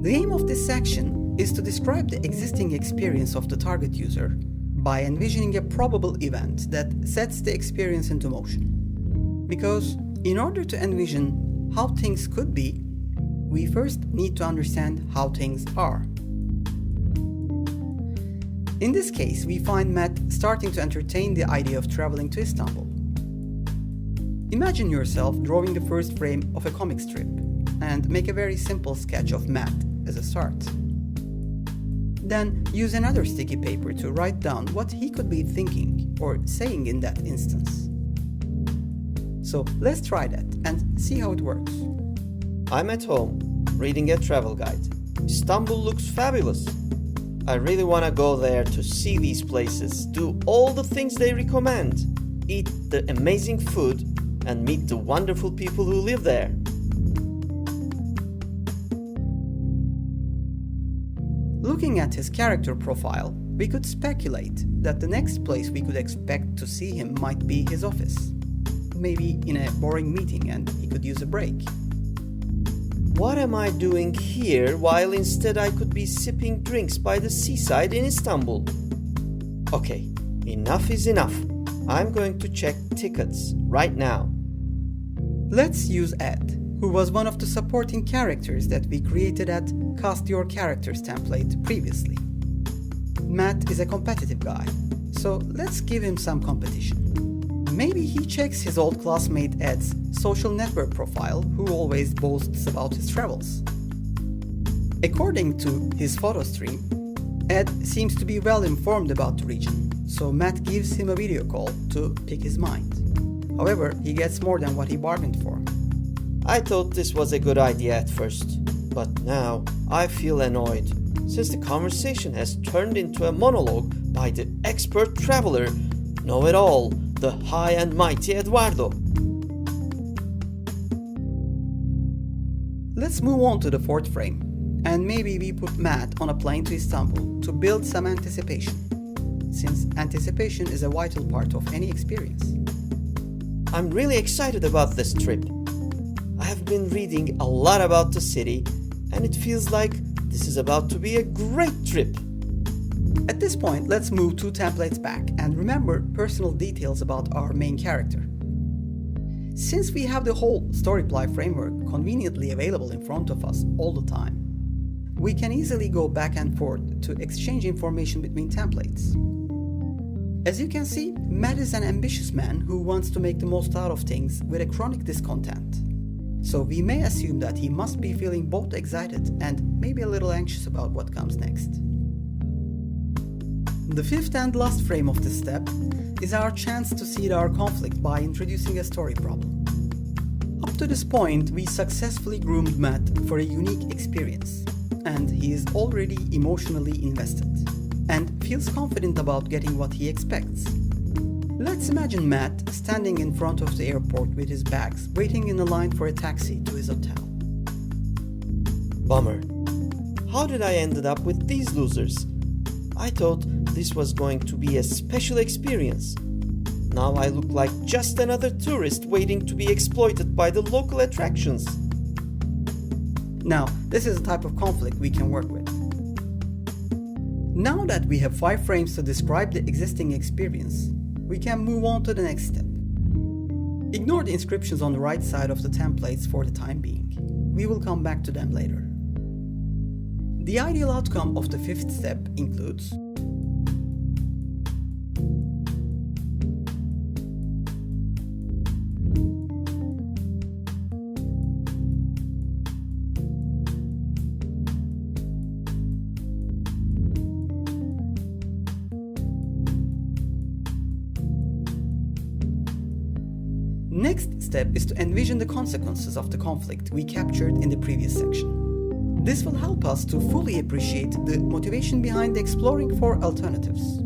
The aim of this section is to describe the existing experience of the target user by envisioning a probable event that sets the experience into motion. Because in order to envision how things could be, we first need to understand how things are. In this case, we find Matt starting to entertain the idea of traveling to Istanbul. Imagine yourself drawing the first frame of a comic strip and make a very simple sketch of Matt as a start. Then use another sticky paper to write down what he could be thinking or saying in that instance. So let's try that and see how it works. I'm at home, reading a travel guide. Istanbul looks fabulous. I really want to go there to see these places, do all the things they recommend, eat the amazing food, and meet the wonderful people who live there. Looking at his character profile, we could speculate that the next place we could expect to see him might be his office. Maybe in a boring meeting and he could use a break. What am I doing here while instead I could be sipping drinks by the seaside in Istanbul? Okay, enough is enough. I'm going to check tickets right now. Let's use Ed, who was one of the supporting characters that we created at Cast Your Characters template previously. Matt is a competitive guy, so let's give him some competition. Maybe he checks his old classmate Ed's social network profile, who always boasts about his travels. According to his photo stream, Ed seems to be well informed about the region, so Matt gives him a video call to pick his mind. However, he gets more than what he bargained for. I thought this was a good idea at first, but now I feel annoyed, since the conversation has turned into a monologue by the expert traveler, know-it-all, the high and mighty Eduardo. Let's move on to the fourth frame, and maybe we put Matt on a plane to Istanbul to build some anticipation, since anticipation is a vital part of any experience. I'm really excited about this trip. I have been reading a lot about the city, and it feels like this is about to be a great trip. At this point, let's move 2 templates back and remember personal details about our main character. Since we have the whole Storyply framework conveniently available in front of us all the time, we can easily go back and forth to exchange information between templates. As you can see, Matt is an ambitious man who wants to make the most out of things with a chronic discontent. So we may assume that he must be feeling both excited and maybe a little anxious about what comes next. The fifth and last frame of this step is our chance to seed our conflict by introducing a story problem. Up to this point, we successfully groomed Matt for a unique experience, and he is already emotionally invested and feels confident about getting what he expects. Let's imagine Matt standing in front of the airport with his bags, waiting in a line for a taxi to his hotel. Bummer. How did I ended up with these losers? I thought this was going to be a special experience. Now I look like just another tourist waiting to be exploited by the local attractions. Now, this is a type of conflict we can work with. Now that we have 5 frames to describe the existing experience, we can move on to the next step. Ignore the inscriptions on the right side of the templates for the time being. We will come back to them later. The ideal outcome of the 5th step includes Next step is to envision the consequences of the conflict we captured in the previous section. This will help us to fully appreciate the motivation behind exploring for alternatives.